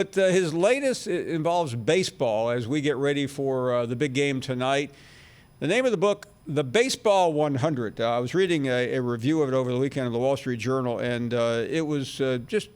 But his latest involves baseball as we get ready for the big game tonight. The name of the book, The Baseball 100. I was reading a review of it over the weekend in the Wall Street Journal, and it was just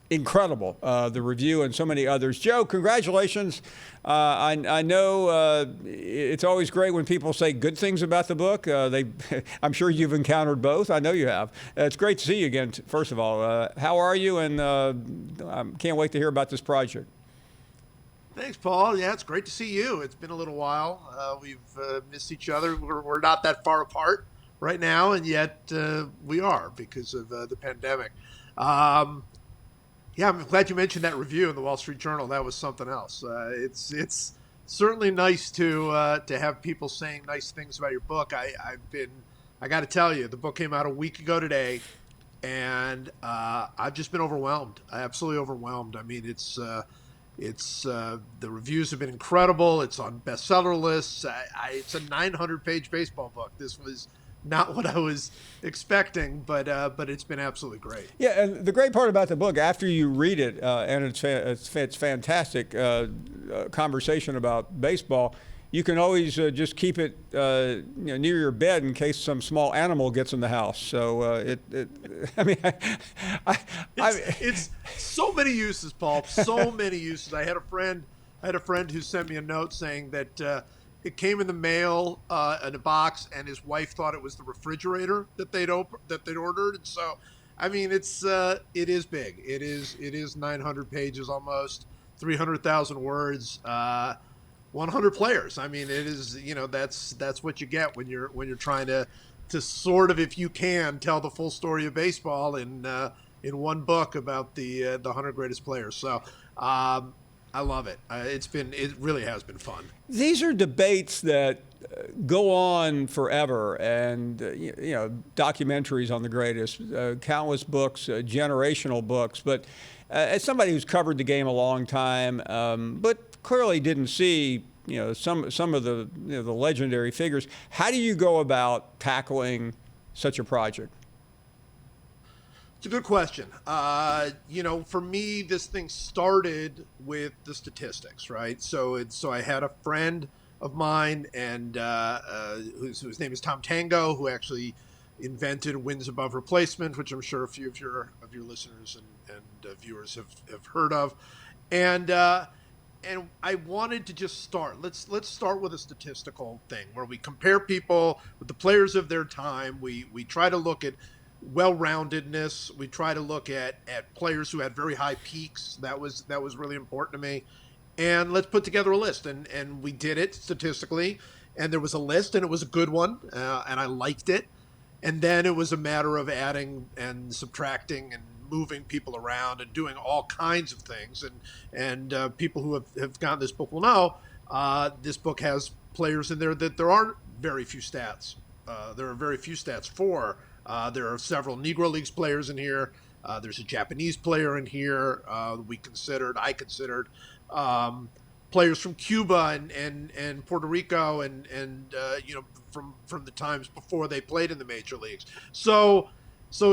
incredible, the review and so many others. Joe, congratulations. I know it's always great when people say good things about the book. I'm sure you've encountered both. I know you have. It's great to see you again, first of all. How are you? And I can't wait to hear about this project. Thanks, Paul. Yeah, it's great to see you. It's been a little while. We've missed each other. We're not that far apart right now, and yet we are because of the pandemic. Yeah, I'm glad you mentioned that review in the Wall Street Journal. That was something else. It's certainly nice to have people saying nice things about your book. I got to tell you, the book came out a week ago today, and I've just been overwhelmed. Absolutely overwhelmed. I mean, it's the reviews have been incredible. It's on bestseller lists. It's a 900-page baseball book. This was not what I was expecting, but it's been absolutely great. Yeah, and the great part about the book, after you read it, and it's fantastic conversation about baseball, you can always just keep it near your bed in case some small animal gets in the house. So it's so many uses, Paul. So many uses. I had a friend who sent me a note saying that it came in the mail in a box, and his wife thought it was the refrigerator that they'd ordered. And so, I mean, it is big. It is 900 pages, almost 300,000 words. 100 players. I mean, it is, that's what you get when you're trying to sort of, if you can, tell the full story of baseball in one book about the 100 greatest players. So I love it. It really has been fun. These are debates that go on forever, and documentaries on the greatest, countless books, generational books. But as somebody who's covered the game a long time, but clearly didn't see some of the the legendary figures, how do you go about tackling such a project? It's a good question. For me, this thing started with the statistics, right? So I had a friend of mine, and whose name is Tom Tango, who actually invented wins above replacement, which I'm sure a few of your listeners and viewers have heard of, and I wanted to just start. Let's start with a statistical thing where we compare people with the players of their time. We try to look at well-roundedness. We try to look at players who had very high peaks. That was really important to me. And let's put together a list. And we did it statistically. And there was a list, and it was a good one. And I liked it. And then it was a matter of adding and subtracting and moving people around and doing all kinds of things. And people who have gotten this book will know this book has players in there that there aren't very few stats. There are very few stats for. There are several Negro Leagues players in here. There's a Japanese player in here. I considered players from Cuba and Puerto Rico and from the times before they played in the major leagues. So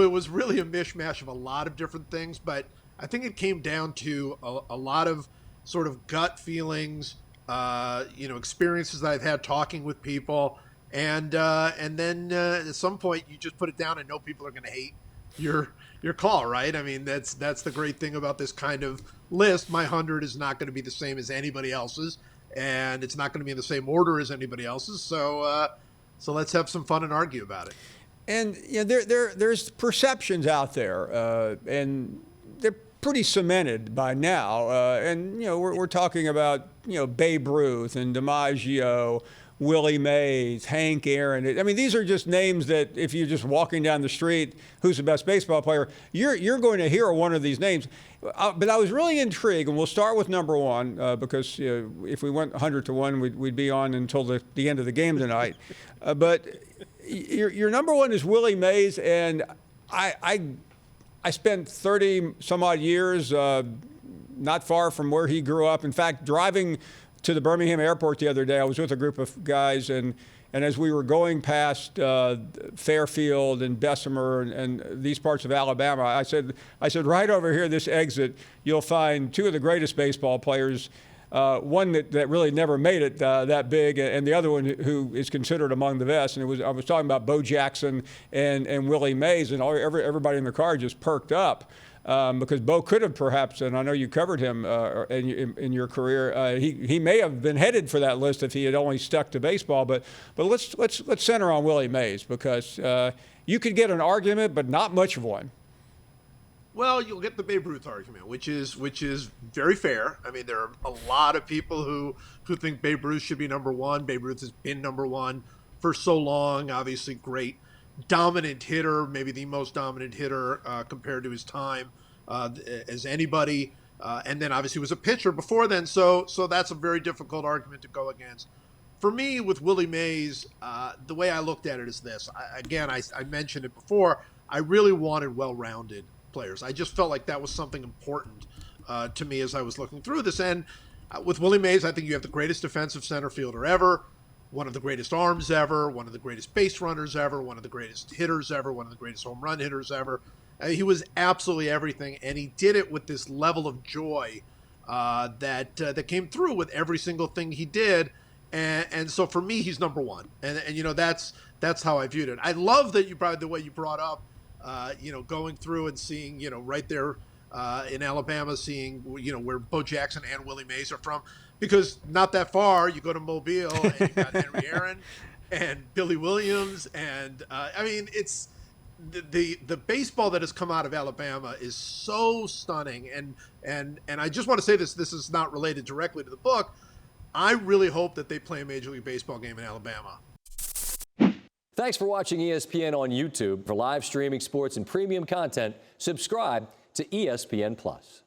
it was really a mishmash of a lot of different things, but I think it came down to a lot of sort of gut feelings, experiences that I've had talking with people. And then at some point you just put it down and know people are going to hate your call, right? I mean, that's the great thing about this kind of list. My 100 is not going to be the same as anybody else's, and it's not going to be in the same order as anybody else's. So let's have some fun and argue about it. And there's perceptions out there, and they're pretty cemented by now. And we're talking about Babe Ruth and DiMaggio, Willie Mays, Hank Aaron. I mean, these are just names that if you're just walking down the street, who's the best baseball player, you're going to hear one of these names. But I was really intrigued, and we'll start with number one, because if we went 100 to 1, we'd be on until the end of the game tonight. But your number one is Willie Mays, and I spent 30 some odd years not far from where he grew up. In fact, driving to the Birmingham airport the other day. I was with a group of guys, and as we were going past Fairfield and Bessemer and these parts of Alabama, I said, right over here, this exit, you'll find two of the greatest baseball players. One that really never made it that big, and the other one who is considered among the best. And I was talking about Bo Jackson and Willie Mays, and everybody in the car just perked up. Because Bo could have perhaps, and I know you covered him in your career, he may have been headed for that list if he had only stuck to baseball. But let's center on Willie Mays, because you could get an argument, but not much of one. Well, you'll get the Babe Ruth argument, which is very fair. I mean, there are a lot of people who think Babe Ruth should be number one. Babe Ruth has been number one for so long. Obviously, great dominant hitter, maybe the most dominant hitter compared to his time as anybody. And then obviously was a pitcher before then. So that's a very difficult argument to go against. For me, with Willie Mays, the way I looked at it is this. I mentioned it before. I really wanted well-rounded players. I just felt like that was something important to me as I was looking through this. And with Willie Mays, I think you have the greatest defensive center fielder ever, one of the greatest arms ever, one of the greatest base runners ever, one of the greatest hitters ever, one of the greatest home run hitters ever. He was absolutely everything, and he did it with this level of joy that came through with every single thing he did. And so for me, he's number one. And that's how I viewed it. I love that the way you brought up, going through and seeing, right there in Alabama, seeing, where Bo Jackson and Willie Mays are from. Because not that far, you go to Mobile and you got Henry Aaron and Billy Williams. And it's the baseball that has come out of Alabama is so stunning. And I just want to say this is not related directly to the book. I really hope that they play a Major League Baseball game in Alabama. Thanks for watching ESPN on YouTube. For live streaming sports and premium content, subscribe to ESPN+.